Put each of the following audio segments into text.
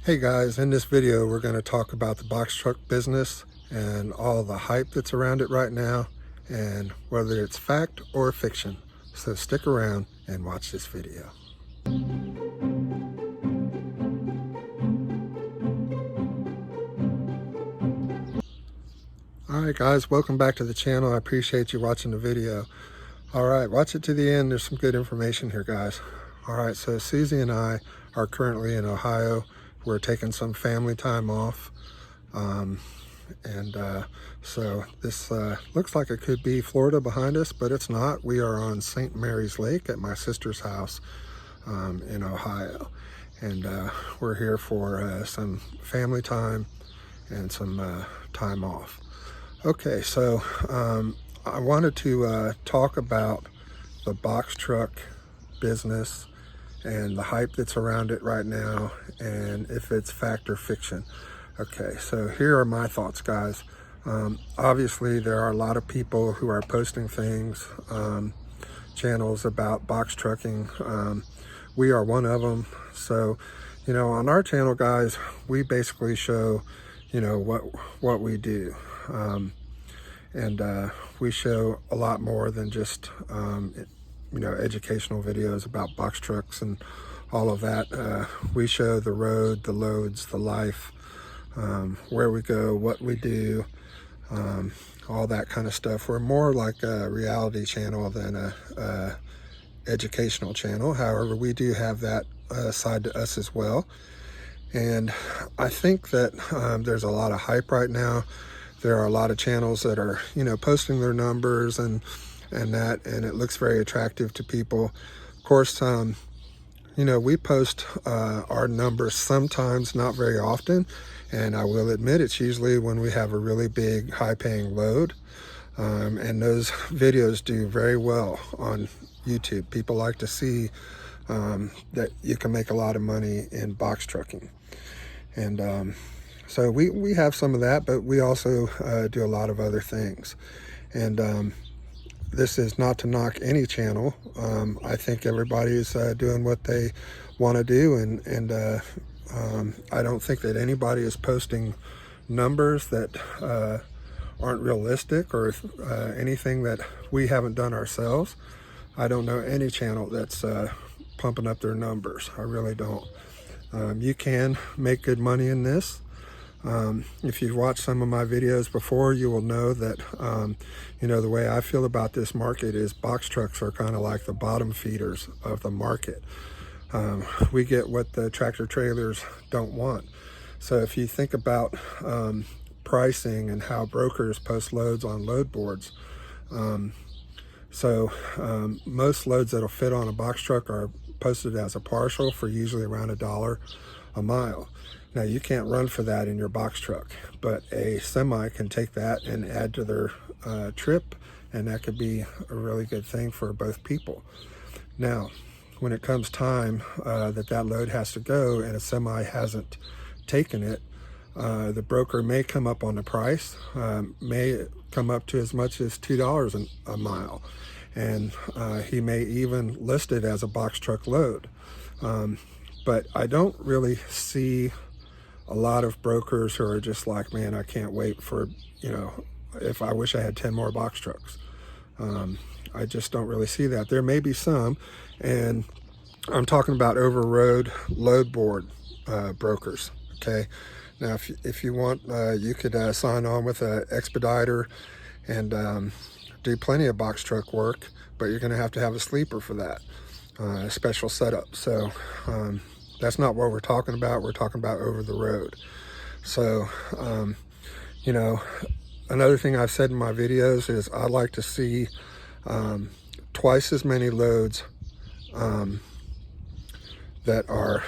Hey guys, in this video we're going to talk about the box truck business and all the hype that's around it right now and whether it's fact or fiction. So stick around and watch this video. Alright guys, welcome back to the channel. I appreciate you watching the video. Alright, watch it to the end. There's some good information here, guys. Alright, so Susie and I are currently in Ohio. We're taking some family time off. So this looks like it could be Florida behind us, but it's not. We are on St. Mary's Lake at my sister's house in Ohio. And we're here for some family time and some time off. Okay, so I wanted to talk about the box truck business and the hype that's around it right now, and if it's fact or fiction. Okay, so here are my thoughts, guys. Obviously, there are a lot of people who are posting things, channels about box trucking. We are one of them. So, you know, on our channel, guys, we basically show, you know, what we do. We show a lot more than just, you know, educational videos about box trucks and all of that. We show the road, the loads, the life, where we go, what we do, all that kind of stuff. We're more like a reality channel than a educational channel. However, we do have that side to us as well. And I think that there's a lot of hype right now. There are a lot of channels that are, you know, posting their numbers and it looks very attractive to people. Of course, you know, we post our numbers sometimes, not very often, and I will admit it's usually when we have a really big high-paying load, and those videos do very well on YouTube. People like to see that you can make a lot of money in box trucking. And so we have some of that, but we also do a lot of other things. And this is not to knock any channel. I think everybody is doing what they want to do, and I don't think that anybody is posting numbers that aren't realistic or anything that we haven't done ourselves. I don't know any channel that's pumping up their numbers. I really don't. You can make good money in this. If you've watched some of my videos before, you will know that, you know, the way I feel about this market is box trucks are kind of like the bottom feeders of the market. We get what the tractor trailers don't want. So if you think about pricing and how brokers post loads on load boards, most loads that'll fit on a box truck are posted as a partial for usually around $1 a mile. Now, you can't run for that in your box truck, but a semi can take that and add to their trip, and that could be a really good thing for both people. Now, when it comes time that load has to go and a semi hasn't taken it, the broker may come up on the price, may come up to as much as $2 a mile, and he may even list it as a box truck load. But I don't really see a lot of brokers who are just like, man, I can't wait for, you know, if I wish I had 10 more box trucks. I just don't really see that. There may be some, and I'm talking about over-road load board brokers, okay? Now, if you want, you could sign on with an Expeditor and do plenty of box truck work, but you're gonna have to have a sleeper for that, a special setup. So that's not what we're talking about. We're talking about over the road. So, you know, another thing I've said in my videos is I like to see twice as many loads that are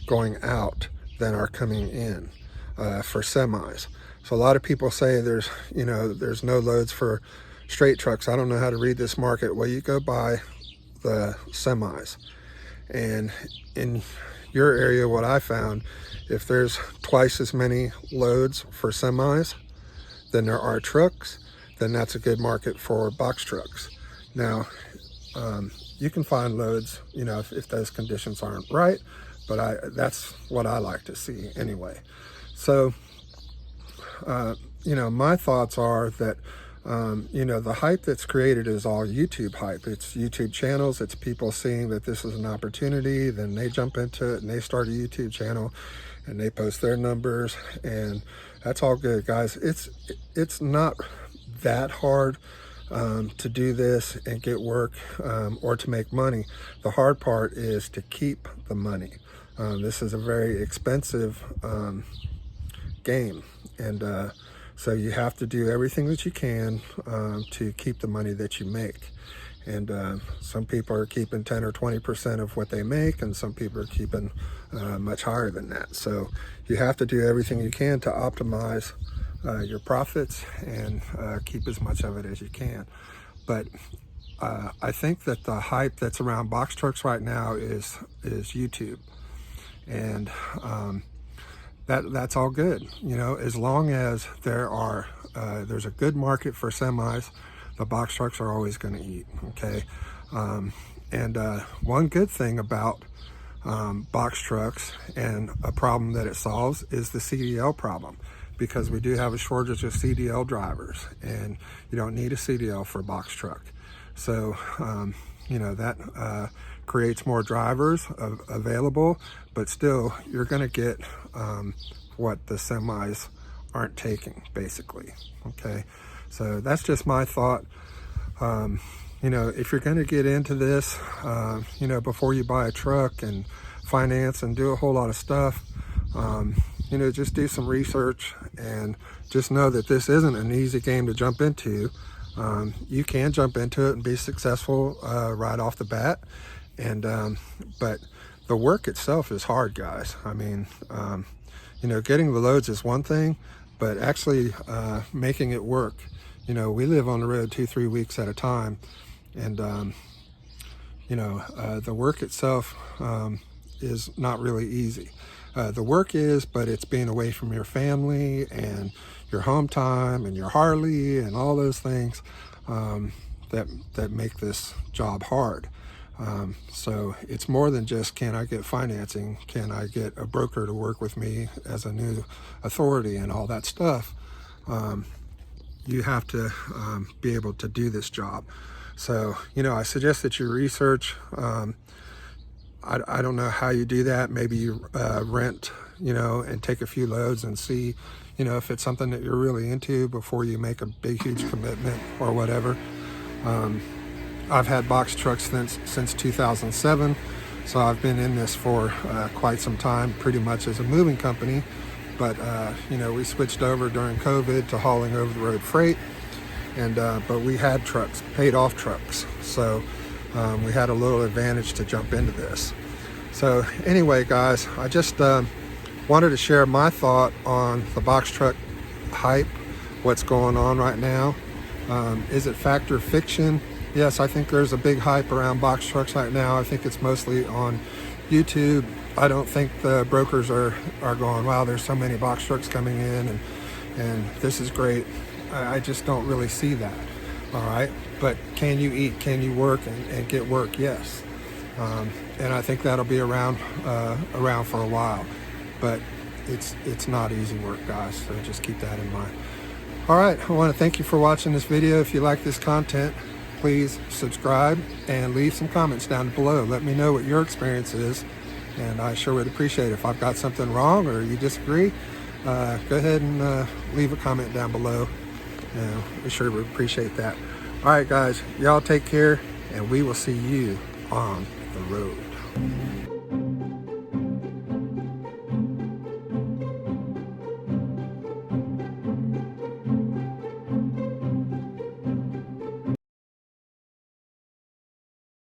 going out than are coming in for semis. So a lot of people say there's no loads for straight trucks. I don't know how to read this market. Well, you go by the semis. And in your area, what I found, if there's twice as many loads for semis than there are trucks, then that's a good market for box trucks. Now, you can find loads, you know, if those conditions aren't right, but that's what I like to see anyway. So, you know, my thoughts are that, you know, the hype that's created is all YouTube hype. It's YouTube channels. It's people seeing that this is an opportunity. Then they jump into it and they start a YouTube channel and they post their numbers, and that's all good, guys. It's not that hard to do this and get work or to make money. The hard part is to keep the money. This is a very expensive game, and so you have to do everything that you can to keep the money that you make. And some people are keeping 10 or 20% of what they make, and some people are keeping much higher than that. So you have to do everything you can to optimize your profits and keep as much of it as you can. But I think that the hype that's around box trucks right now is YouTube, and that's all good. You know, as long as there's a good market for semis, the box trucks are always going to eat. Okay, and one good thing about box trucks and a problem that it solves is the CDL problem, because we do have a shortage of CDL drivers, and you don't need a CDL for a box truck. So you know, that creates more drivers available, but still you're going to get what the semis aren't taking, basically. Okay, so that's just my thought. You know, if you're going to get into this, you know, before you buy a truck and finance and do a whole lot of stuff, you know, just do some research and just know that this isn't an easy game to jump into. You can jump into it and be successful right off the bat, and but the work itself is hard, guys. I mean, you know, getting the loads is one thing, but actually making it work. You know, we live on the road 2-3 weeks at a time, and you know, the work itself is not really easy. The work is, but it's being away from your family and your home time and your Harley and all those things that make this job hard. So it's more than just, can I get financing? Can I get a broker to work with me as a new authority and all that stuff? You have to be able to do this job. So, you know, I suggest that you research. I don't know how you do that. Maybe you rent, you know, and take a few loads and see, you know, if it's something that you're really into before you make a big, huge commitment or whatever. I've had box trucks since 2007, so I've been in this for quite some time, pretty much as a moving company. But you know, we switched over during COVID to hauling over the road freight, and but we had trucks, paid off trucks, so we had a little advantage to jump into this. So anyway, guys, I just wanted to share my thought on the box truck hype, what's going on right now. Is it fact or fiction? Yes, I think there's a big hype around box trucks right now. I think it's mostly on YouTube. I don't think the brokers are going, wow, there's so many box trucks coming in and this is great. I just don't really see that. All right, but can you eat? Can you work and get work? Yes, and I think that'll be around for a while. But it's not easy work, guys. So just keep that in mind. All right, I want to thank you for watching this video. If you like this content, please subscribe and leave some comments down below. Let me know what your experience is, and I sure would appreciate it. If I've got something wrong or you disagree, go ahead and leave a comment down below. We sure would appreciate that. All right, guys, y'all take care, and we will see you on the road.